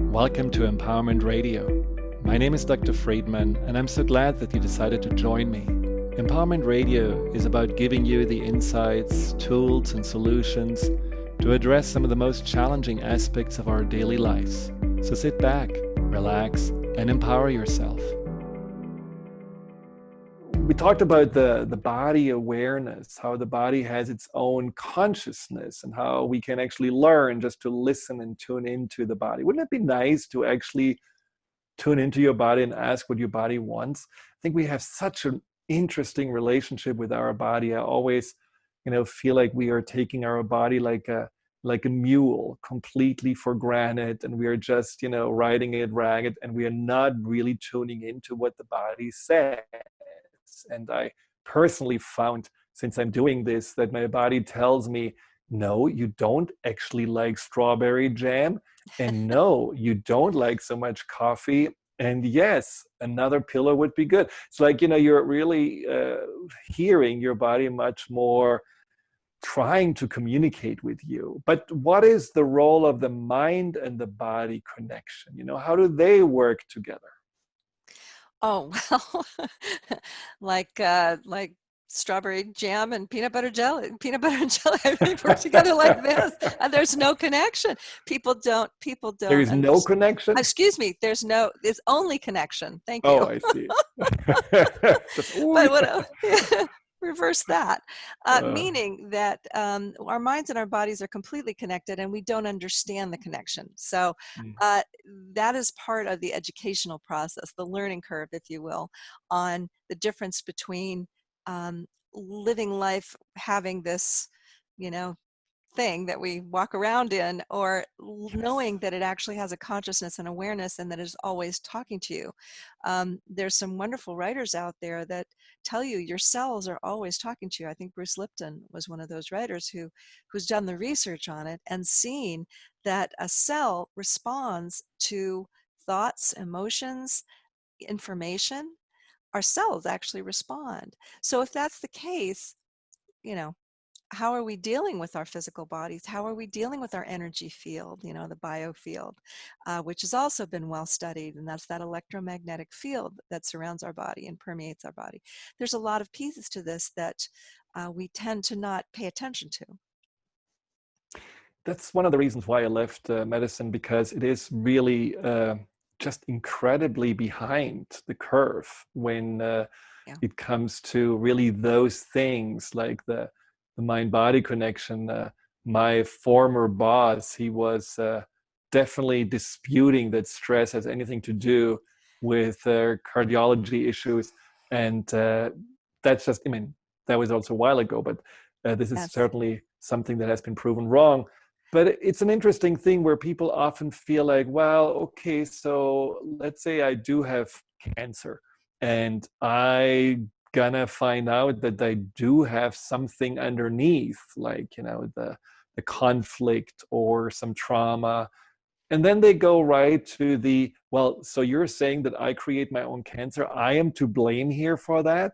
Welcome to Empowerment Radio. My name is Dr. Friedemann, and I'm so glad that you decided to join me. Empowerment Radio is about giving you the insights, tools, and solutions to address some of the most challenging aspects of our daily lives. So sit back, relax, and empower yourself. We talked about the body awareness, how the body has its own consciousness and how we can actually learn just to listen and tune into the body. Wouldn't it be nice to actually tune into your body and ask what your body wants? I think we have such an interesting relationship with our body. I always, feel like we are taking our body like a mule completely for granted, and we are just, riding it ragged, and we are not really tuning into what the body says. And I personally found, since I'm doing this, that my body tells me, no, you don't actually like strawberry jam. And no, you don't like so much coffee. And yes, another pillow would be good. It's like, you're really hearing your body much more, trying to communicate with you. But what is the role of the mind and the body connection? How do they work together? Oh, well, like strawberry jam and peanut butter and jelly, they work together like this, and there's no connection. People don't There is no understand. connection? Excuse me, there's only connection. Thank Oh, you. I see. Just, But what reverse that, meaning that our minds and our bodies are completely connected, and we don't understand the connection. So that is part of the educational process, the learning curve, if you will, on the difference between living life, having this, thing that we walk around in, or knowing that it actually has a consciousness and awareness and that is always talking to you. There's some wonderful writers out there that tell you your cells are always talking to you. I think Bruce Lipton was one of those writers who's done the research on it and seen that a cell responds to thoughts, emotions, information. Our cells actually respond. So if that's the case, how are we dealing with our physical bodies? How are we dealing with our energy field, the biofield, which has also been well studied, and that's that electromagnetic field that surrounds our body and permeates our body. There's a lot of pieces to this that we tend to not pay attention to. That's one of the reasons why I left medicine, because it is really just incredibly behind the curve when it comes to really those things like the mind-body connection. My former boss, he was definitely disputing that stress has anything to do with cardiology issues. And that's just, that was also a while ago, but this is certainly something that has been proven wrong. But it's an interesting thing where people often feel like, well, okay, so let's say I do have cancer and I gonna find out that I do have something underneath, like, the conflict or some trauma. And then they go right to well, so you're saying that I create my own cancer. I am to blame here for that.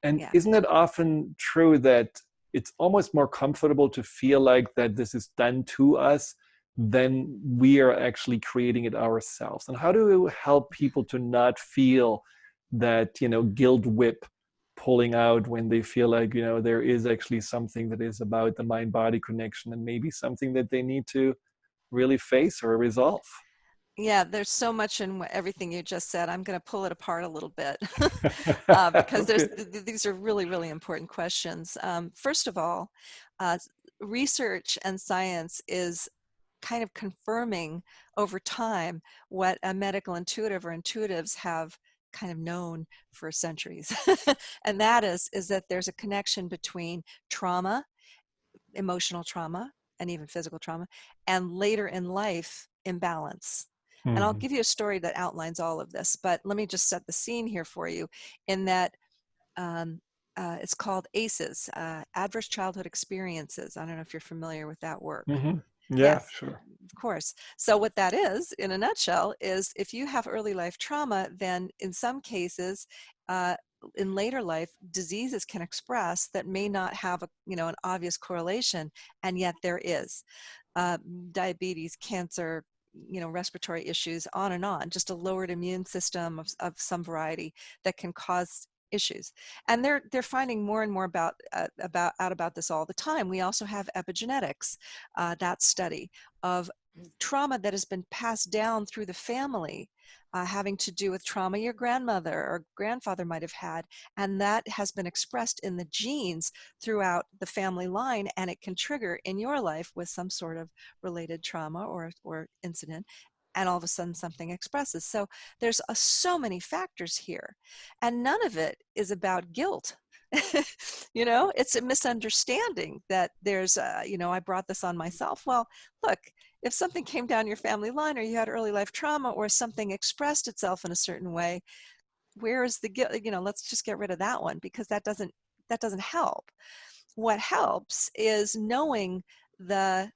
And isn't it often true that it's almost more comfortable to feel like that this is done to us than we are actually creating it ourselves? And how do we help people to not feel that, guilt whip pulling out when they feel like, there is actually something that is about the mind-body connection and maybe something that they need to really face or resolve? Yeah, there's so much in everything you just said. I'm going to pull it apart a little bit because these are really, really important questions. First of all, research and science is kind of confirming over time what a medical intuitive or intuitives have kind of known for centuries. And that is that there's a connection between trauma, emotional trauma, and even physical trauma, and later in life imbalance. And I'll give you a story that outlines all of this, but let me just set the scene here for you in that it's called ACEs, Adverse Childhood Experiences. I don't know if you're familiar with that work. Yeah, yes, sure. Of course. So what that is, in a nutshell, is if you have early life trauma, then in some cases, in later life, diseases can express that may not have an obvious correlation, and yet there is. Diabetes, cancer, respiratory issues, on and on, just a lowered immune system of some variety that can cause issues. And they're finding more and more about this all the time. We also have epigenetics, that study of trauma that has been passed down through the family, having to do with trauma your grandmother or grandfather might have had, and that has been expressed in the genes throughout the family line, and it can trigger in your life with some sort of related trauma or incident, and all of a sudden something expresses. So there's so many factors here, and none of it is about guilt. It's a misunderstanding that there's I brought this on myself. Well, look, if something came down your family line, or you had early life trauma, or something expressed itself in a certain way, where is the guilt? Let's just get rid of that one, because that doesn't help. What helps is knowing the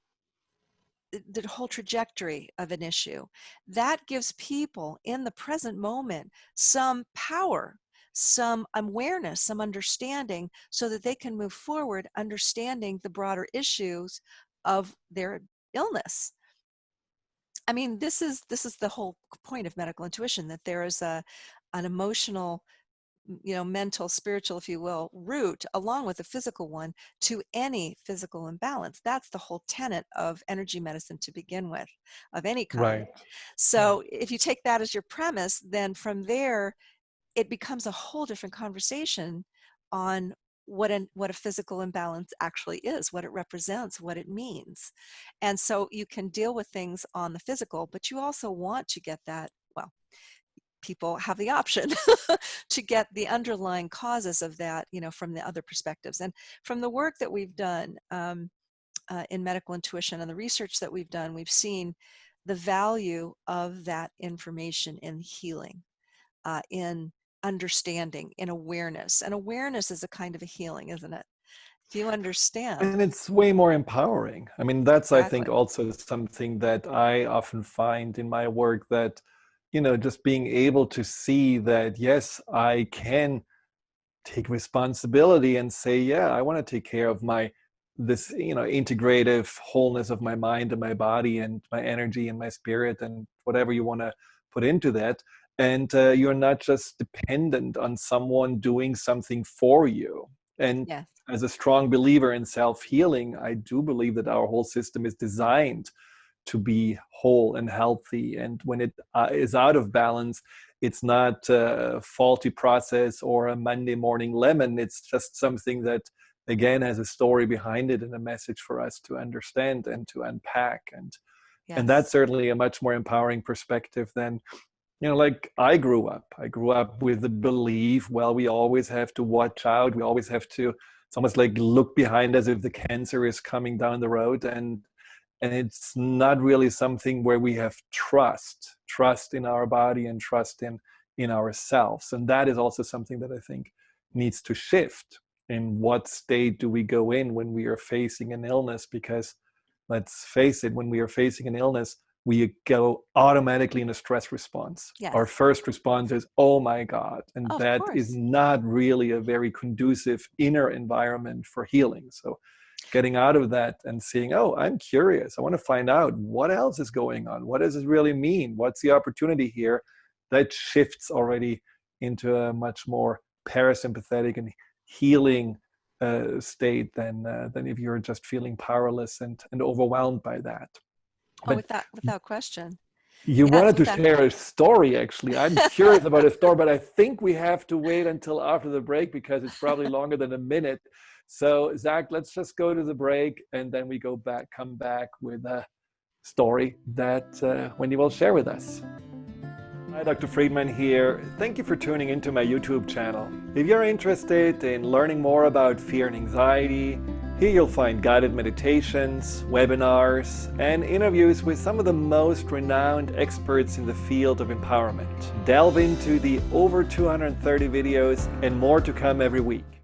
whole trajectory of an issue. That gives people in the present moment some power, some awareness, some understanding, so that they can move forward understanding the broader issues of their illness. I mean, this is the whole point of medical intuition, that there is an emotional, mental, spiritual, if you will, root along with a physical one to any physical imbalance. That's the whole tenet of energy medicine to begin with, of any kind. Right. So if you take that as your premise, then from there, it becomes a whole different conversation on what a physical imbalance actually is, what it represents, what it means. And so you can deal with things on the physical, but you also want to get that, well, people have the option to get the underlying causes of that, from the other perspectives. And from the work that we've done in medical intuition and the research that we've done, we've seen the value of that information in healing, in understanding, in awareness. And awareness is a kind of a healing, isn't it? If you understand. And it's way more empowering. I mean, that's, Exactly. I think, also something that I often find in my work, that just being able to see that, yes, I can take responsibility and say, yeah, I want to take care of this integrative wholeness of my mind and my body and my energy and my spirit and whatever you want to put into that. And you're not just dependent on someone doing something for you. And yes, as a strong believer in self-healing, I do believe that our whole system is designed to be whole and healthy. And when it is out of balance, it's not a faulty process or a Monday morning lemon. It's just something that, again, has a story behind it and a message for us to understand and to unpack. And yes. and that's certainly a much more empowering perspective than, like I grew up with the belief, well, we always have to watch out. We always have to, it's almost like look behind us if the cancer is coming down the road. And it's not really something where we have trust in our body and trust in ourselves. And that is also something that I think needs to shift. In what state do we go in when we are facing an illness? Because let's face it, when we are facing an illness, we go automatically in a stress response. Yes. Our first response is, oh my God. And that is not really a very conducive inner environment for healing. So getting out of that and seeing, oh, I'm curious. I want to find out what else is going on. What does it really mean? What's the opportunity here? That shifts already into a much more parasympathetic and healing state than if you're just feeling powerless and overwhelmed by that. Oh, without question. You wanted to share a story, actually. I'm curious about a story, but I think we have to wait until after the break because it's probably longer than a minute. So, Zach, let's just go to the break and then we come back with a story that Wendie will share with us. Hi, Dr. Friedemann here. Thank you for tuning into my YouTube channel. If you're interested in learning more about fear and anxiety, here you'll find guided meditations, webinars, and interviews with some of the most renowned experts in the field of empowerment. Delve into the over 230 videos and more to come every week.